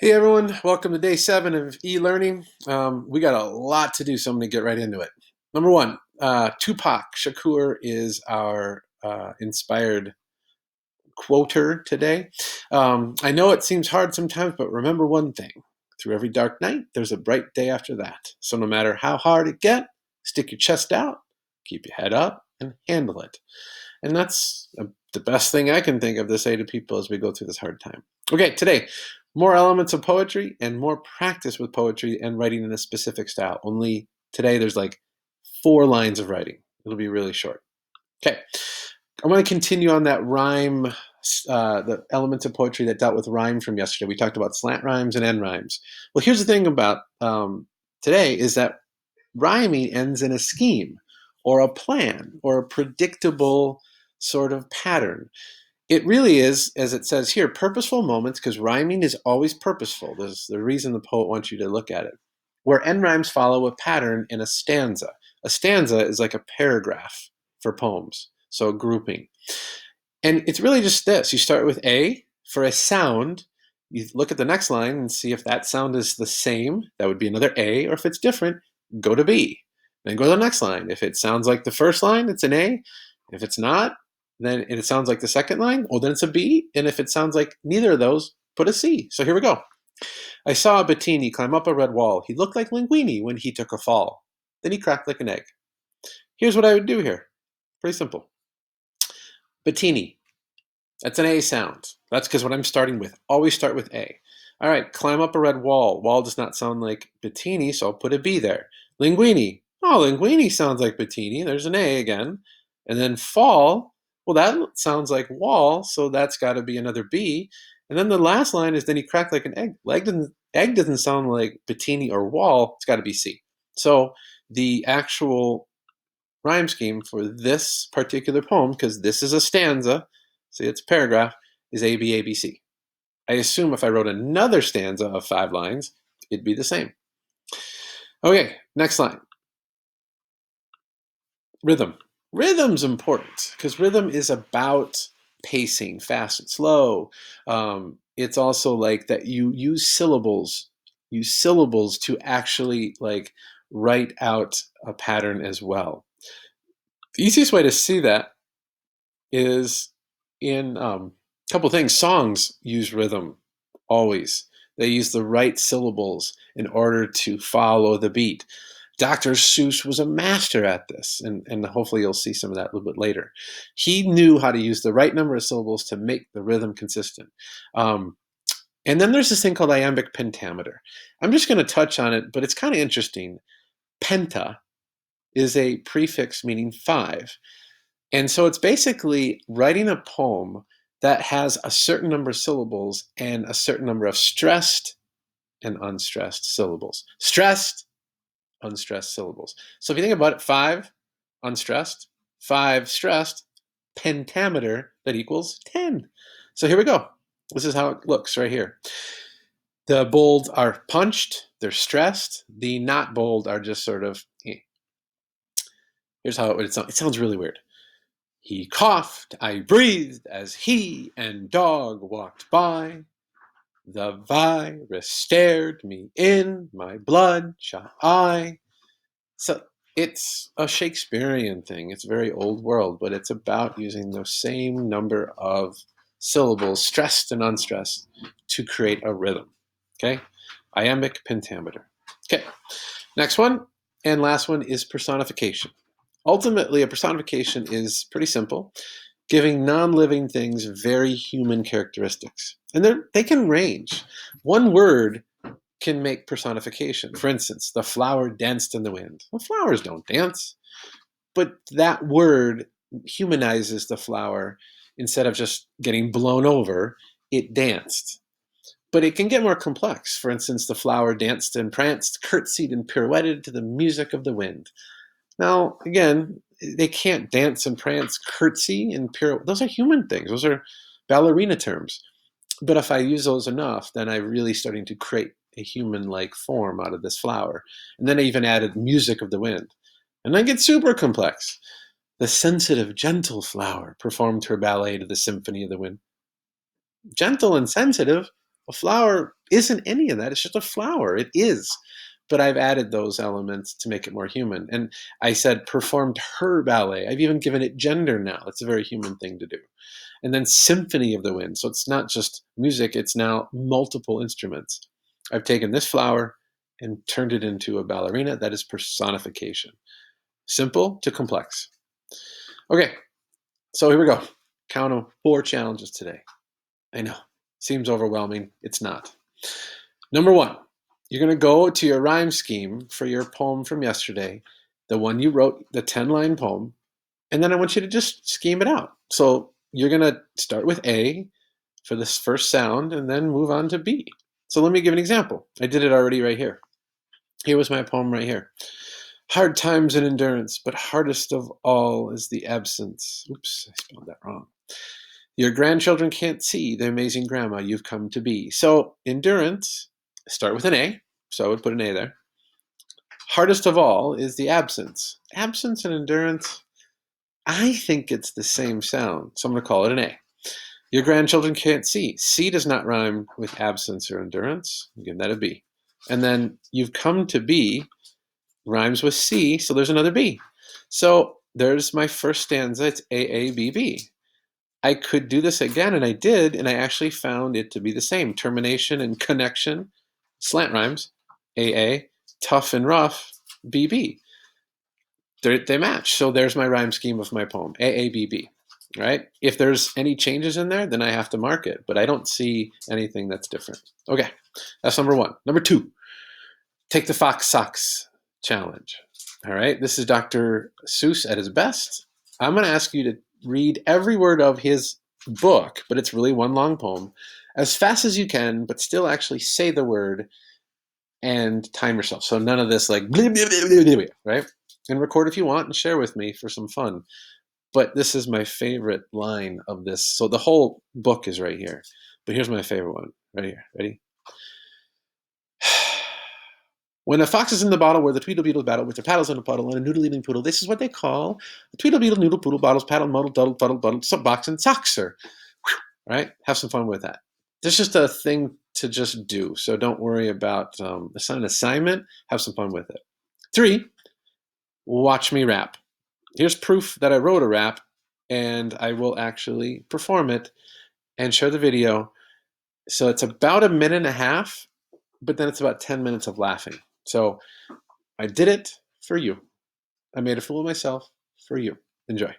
Hey everyone, welcome to day 7 of e-learning. We got a lot to do, so I'm going to get right into it. Number one, Tupac Shakur is our inspired quoter today. I know it seems hard sometimes, but remember one thing. Through every dark night, there's a bright day after that. So no matter how hard it gets, stick your chest out, keep your head up, and handle it. And that's the best thing I can think of to say to people as we go through this hard time. Okay, today, more elements of poetry and more practice with poetry and writing in a specific style. Only today there's like 4 lines of writing. It'll be really short. Okay, I want to continue on that rhyme, the elements of poetry that dealt with rhyme from yesterday. We talked about slant rhymes and end rhymes. Well, here's the thing about today is that rhyming ends in a scheme or a plan or a predictable sort of pattern. It really is, as it says here, purposeful moments, because rhyming is always purposeful. There's the reason the poet wants you to look at it. Where end rhymes follow a pattern in a stanza. A stanza is like a paragraph for poems, so a grouping. And it's really just this. You start with A for a sound. You look at the next line and see if that sound is the same. That would be another A. Or if it's different, go to B. Then go to the next line. If it sounds like the first line, it's an A. If it's not, then it sounds like the second line, well, then it's a B. And if it sounds like neither of those, put a C. So here we go. I saw Bettini climb up a red wall. He looked like Linguini when he took a fall. Then he cracked like an egg. Here's what I would do here. Pretty simple. Bettini. That's an A sound. That's because what I'm starting with. Always start with A. All right, climb up a red wall. Wall does not sound like Bettini, so I'll put a B there. Linguini. Oh, Linguini sounds like Bettini. There's an A again. And then fall. Well, that sounds like wall, so that's got to be another B. And then the last line is then he cracked like an egg. Egg doesn't sound like Bettini or wall. It's got to be C. So the actual rhyme scheme for this particular poem, because this is a stanza, see it's a paragraph, is A, B, A, B, C. I assume if I wrote another stanza of 5 lines, it'd be the same. Okay, next line. Rhythm. Rhythm's important because rhythm is about pacing, fast and slow. It's also like that you use syllables to actually like write out a pattern as well. The easiest way to see that is in a couple things. Songs use rhythm always. They use the right syllables in order to follow the beat. Dr. Seuss was a master at this, and hopefully you'll see some of that a little bit later. He knew how to use the right number of syllables to make the rhythm consistent. And then there's this thing called iambic pentameter. I'm just going to touch on it, but it's kind of interesting. Penta is a prefix meaning 5. And so it's basically writing a poem that has a certain number of syllables and a certain number of stressed and unstressed syllables. Stressed, unstressed syllables. So if you think about it, 5 unstressed, 5 stressed, pentameter that equals 10. So here we go. This is how it looks right here. The bold are punched, they're stressed. The not bold are just sort of, here's how it sounds. It sounds really weird. He coughed, I breathed as he and dog walked by. The virus stared me in my bloodshot eye. So it's a Shakespearean thing. It's very old world, but it's about using the same number of syllables, stressed and unstressed, to create a rhythm. Okay? Iambic pentameter. Okay. Next one and last one is personification. Ultimately, a personification is pretty simple, giving non-living things very human characteristics. And they can range. One word can make personification. For instance, the flower danced in the wind. Well, flowers don't dance, but that word humanizes the flower. Instead of just getting blown over, it danced. But it can get more complex. For instance, the flower danced and pranced, curtsied and pirouetted to the music of the wind. Now, again, they can't dance and prance, curtsy and pirouette. Those are human things. Those are ballerina terms. But if I use those enough, then I'm really starting to create a human-like form out of this flower. And then I even added music of the wind. And then it gets super complex. The sensitive, gentle flower performed her ballet to the symphony of the wind. Gentle and sensitive? A flower isn't any of that. It's just a flower. It is. But I've added those elements to make it more human. And I said performed her ballet. I've even given it gender now. It's a very human thing to do. And then Symphony of the Wind. So it's not just music, it's now multiple instruments. I've taken this flower and turned it into a ballerina. That is personification. Simple to complex. Okay, so here we go. Count of 4 challenges today. I know, seems overwhelming. It's not. Number 1, you're going to go to your rhyme scheme for your poem from yesterday, the one you wrote, the 10-line poem, and then I want you to just scheme it out. So you're going to start with A for this first sound and then move on to B. So let me give an example. I did it already right here. Here was my poem right here. Hard times and endurance, but hardest of all is the absence. Oops, I spelled that wrong. Your grandchildren can't see the amazing grandma you've come to be. So endurance, start with an A. So I would put an A there. Hardest of all is the absence. Absence and endurance, I think it's the same sound. So I'm going to call it an A. Your grandchildren can't see. C does not rhyme with absence or endurance. Give that a B. And then you've come to be rhymes with C, so there's another B. So there's my first stanza. It's AABB. I could do this again, and I did, and I actually found it to be the same. Termination and connection, slant rhymes, AA, tough and rough, BB. They match. So there's my rhyme scheme of my poem, AABB. Right? If there's any changes in there, then I have to mark it, but I don't see anything that's different. Okay, that's number 1. Number 2, take the Fox Socks challenge. All right, this is Dr. Seuss at his best. I'm going to ask you to read every word of his book, but it's really one long poem, as fast as you can, but still actually say the word and time yourself. So none of this like, right? And record if you want and share with me for some fun. But this is my favorite line of this. So the whole book is right here. But here's my favorite one. Right here. Ready? When a fox is in the bottle where the Tweedle Beetles battle with their paddles in a puddle and a noodle-eating poodle, this is what they call the Tweedle Beetle Noodle Poodle Bottles Paddle Muddle Duddle Fuddle Buddle Box and Soxer. Right? Have some fun with that. There's just a thing to just do. So don't worry about an assignment. Have some fun with it. 3, watch me rap. Here's proof that I wrote a rap, and I will actually perform it and share the video. So it's about a minute and a half, but then it's about 10 minutes of laughing. So I did it for you. I made a fool of myself for you. Enjoy.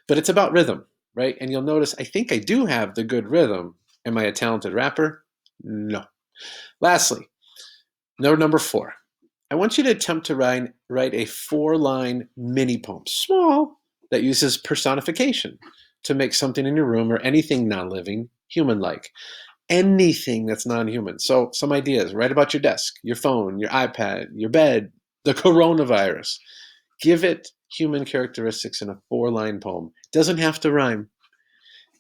But it's about rhythm, right? And you'll notice I think I do have the good rhythm. Am I a talented rapper? No. Lastly, number 4. I want you to attempt to write a 4-line mini poem, small, that uses personification to make something in your room or anything non-living human-like. Anything that's non-human. So some ideas. Write about your desk, your phone, your iPad, your bed, the coronavirus. Give it human characteristics in a 4-line poem. It doesn't have to rhyme.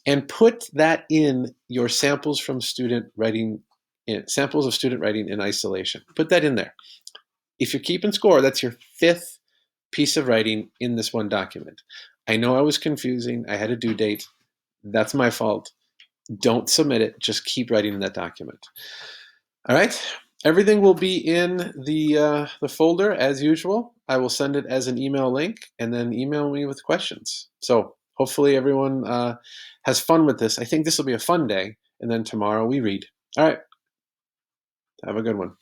And put that in your samples from student writing, samples of student writing in isolation. Put that in there. If you're keeping score, that's your 5th piece of writing in this one document. I know I was confusing. I had a due date. That's my fault. Don't submit it. Just keep writing in that document. All right. Everything will be in the folder as usual. I will send it as an email link and then email me with questions. So hopefully everyone has fun with this. I think this will be a fun day. And then tomorrow we read. All right. Have a good one.